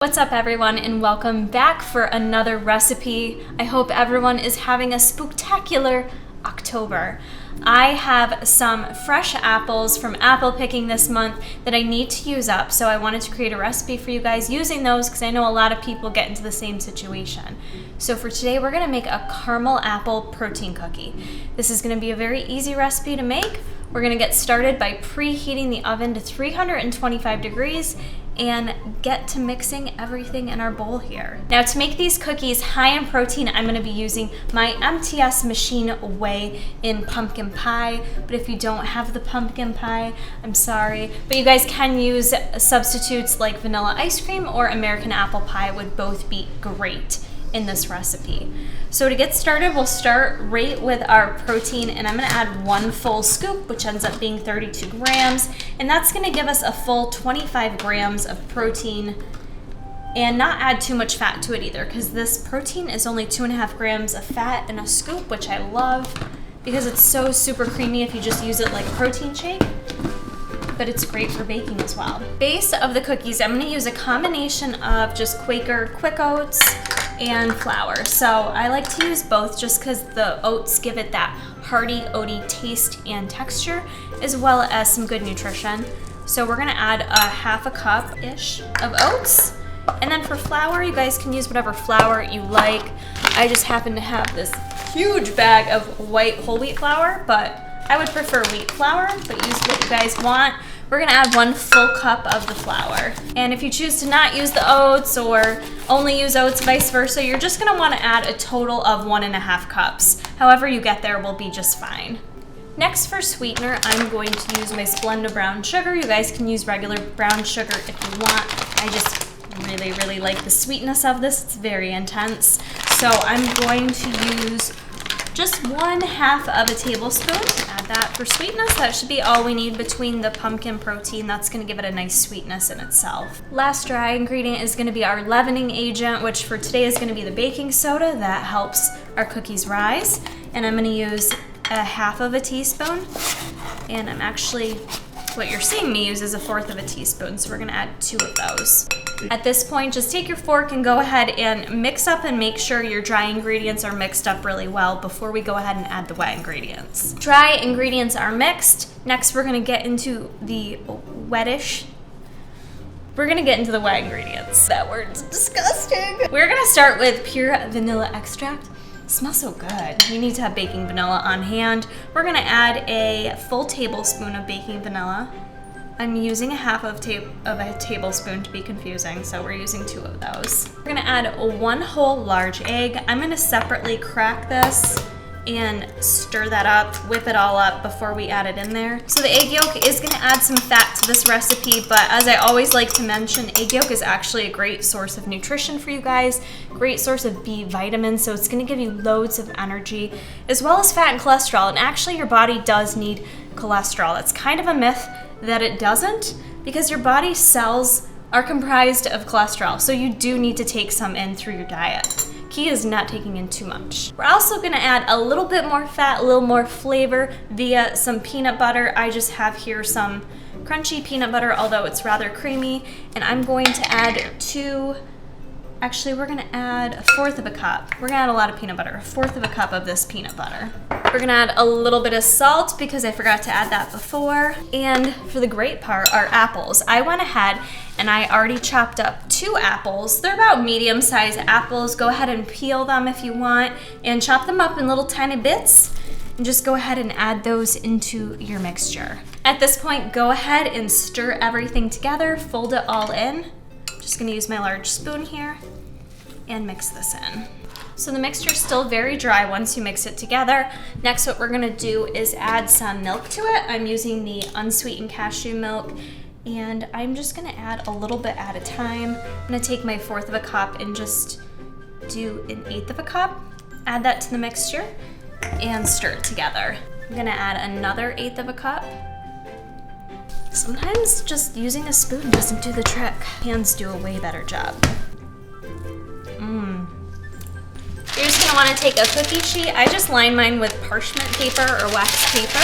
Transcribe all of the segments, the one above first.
What's up everyone, and welcome back for another recipe. I hope everyone is having a spooktacular October. I have some fresh apples from apple picking this month that I need to use up, so I wanted to create a recipe for you guys using those because I know a lot of people get into the same situation. So for today we're going to make a caramel apple protein cookie. This is going to be a very easy recipe to make. We're going to get started by preheating the oven to 325 degrees and get to mixing everything in our bowl here. Now to make these cookies high in protein, I'm gonna be using my MTS Machine Whey in pumpkin pie, but if you don't have the pumpkin pie, I'm sorry. But you guys can use substitutes like vanilla ice cream or American apple pie would both be great in this recipe. So to get started, we'll start right with our protein, and I'm gonna add 1 full scoop, which ends up being 32 grams, and that's gonna give us a full 25 grams of protein and not add too much fat to it either, because this protein is only 2.5 grams of fat in a scoop, which I love because it's so super creamy if you just use it like a protein shake, but it's great for baking as well. Base of the cookies, I'm gonna use a combination of just Quaker Quick Oats and flour. So I like to use both just because the oats give it that hearty, oaty taste and texture, as well as some good nutrition. So we're gonna add a 1/2 cup-ish of oats. And then for flour, you guys can use whatever flour you like. I just happen to have this huge bag of white whole wheat flour, but I would prefer wheat flour, but use what you guys want. We're gonna add 1 full cup of the flour. And if you choose to not use the oats or only use oats, vice versa, you're just gonna wanna add a total of 1.5 cups. However you get there will be just fine. Next for sweetener, I'm going to use my Splenda brown sugar. You guys can use regular brown sugar if you want. I just really like the sweetness of this. It's very intense. So I'm going to use just 1/2 of a tablespoon. Add that for sweetness. That should be all we need between the pumpkin protein. That's gonna give it a nice sweetness in itself. Last dry ingredient is gonna be our leavening agent, which for today is gonna be the baking soda that helps our cookies rise. And I'm gonna use 1/2 of a teaspoon. And what you're seeing me use is 1/4 of a teaspoon, so we're gonna add 2 of those. At this point, just take your fork and go ahead and mix up and make sure your dry ingredients are mixed up really well before we go ahead and add the wet ingredients. Dry ingredients are mixed. Next, we're gonna get into the wet ingredients. That word's disgusting. We're gonna start with pure vanilla extract. It smells so good. You need to have baking vanilla on hand. We're gonna add a full tablespoon of baking vanilla. I'm using 1/2 of a tablespoon to be confusing, so we're using 2 of those. We're gonna add 1 whole large egg. I'm gonna separately crack this and stir that up, whip it all up before we add it in there. So the egg yolk is gonna add some fat to this recipe, but as I always like to mention, egg yolk is actually a great source of nutrition for you guys, great source of B vitamins, so it's gonna give you loads of energy, as well as fat and cholesterol. And actually your body does need cholesterol. It's kind of a myth that it doesn't, because your body cells are comprised of cholesterol, so you do need to take some in through your diet. Key is not taking in too much. We're also gonna add a little bit more fat, a little more flavor via some peanut butter. I just have here some crunchy peanut butter, although it's rather creamy, and I'm going to add we're gonna add 1/4 of a cup. We're gonna add a lot of peanut butter, 1/4 of a cup of this peanut butter. We're gonna add a little bit of salt because I forgot to add that before. And for the great part, our apples. I went ahead and I already chopped up 2 apples. They're about medium-sized apples. Go ahead and peel them if you want and chop them up in little tiny bits. And just go ahead and add those into your mixture. At this point, go ahead and stir everything together, fold it all in. Just gonna use my large spoon here and mix this in. So the mixture's still very dry once you mix it together. Next, what we're gonna do is add some milk to it. I'm using the unsweetened cashew milk, and I'm just gonna add a little bit at a time. I'm gonna take my 1/4 of a cup and just do 1/8 of a cup, add that to the mixture, and stir it together. I'm gonna add another 1/8 of a cup. Sometimes just using a spoon doesn't do the trick. Hands do a way better job. You're just gonna wanna take a cookie sheet. I just line mine with parchment paper or wax paper.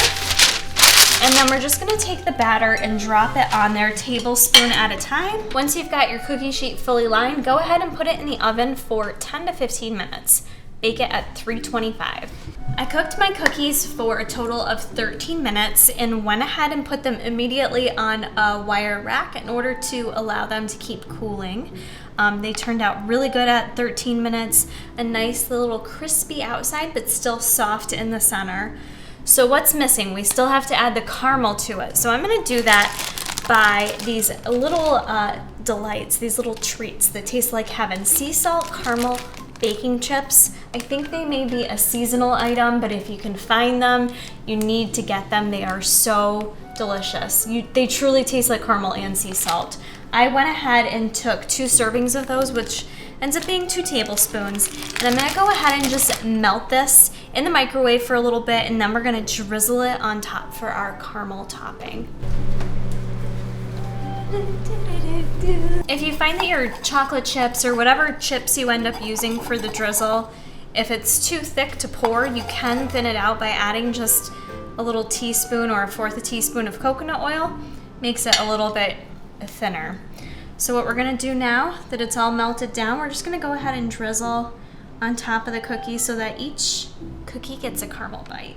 And then we're just gonna take the batter and drop it on there tablespoon at a time. Once you've got your cookie sheet fully lined, go ahead and put it in the oven for 10 to 15 minutes. Bake it at 325. I cooked my cookies for a total of 13 minutes and went ahead and put them immediately on a wire rack in order to allow them to keep cooling. They turned out really good at 13 minutes, a nice little crispy outside, but still soft in the center. So what's missing? We still have to add the caramel to it. So I'm gonna do that by these little delights, these little treats that taste like heaven. Sea salt caramel baking chips. I think they may be a seasonal item, but if you can find them, you need to get them. They are so delicious. They truly taste like caramel and sea salt. I went ahead and took 2 servings of those, which ends up being 2 tablespoons. And I'm gonna go ahead and just melt this in the microwave for a little bit, and then we're gonna drizzle it on top for our caramel topping. If you find that your chocolate chips or whatever chips you end up using for the drizzle, if it's too thick to pour, you can thin it out by adding just a little teaspoon or 1/4 teaspoon of coconut oil. Makes it a little bit thinner. So what we're gonna do now that it's all melted down, we're just gonna go ahead and drizzle on top of the cookie so that each cookie gets a caramel bite.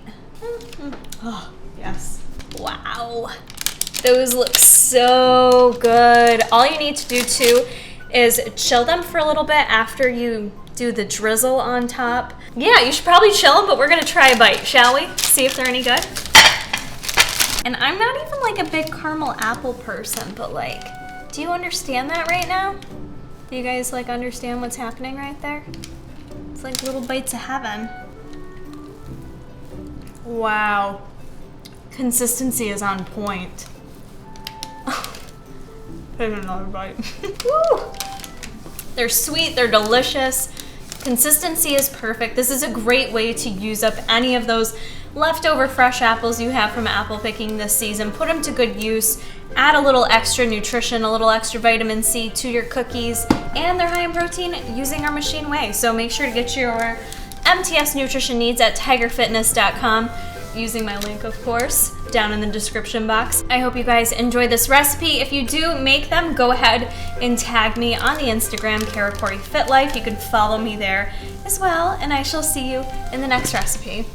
Oh, yes. Wow. Those look so good. All you need to do too is chill them for a little bit after you do the drizzle on top. Yeah, you should probably chill them, but we're gonna try a bite, shall we? See if they're any good. And I'm not even like a big caramel apple person, but like, do you understand that right now? Do you guys like understand what's happening right there? It's like little bites of heaven. Wow. Consistency is on point. Take another bite. Woo! They're sweet, they're delicious. Consistency is perfect. This is a great way to use up any of those leftover fresh apples you have from apple picking this season. Put them to good use. Add a little extra nutrition, a little extra vitamin C to your cookies, and they're high in protein using our Machine Whey. So make sure to get your MTS nutrition needs at tigerfitness.com. Using my link, of course, down in the description box. I hope you guys enjoy this recipe. If you do make them, go ahead and tag me on the Instagram, KaraCoreyFitLife. You can follow me there as well, and I shall see you in the next recipe.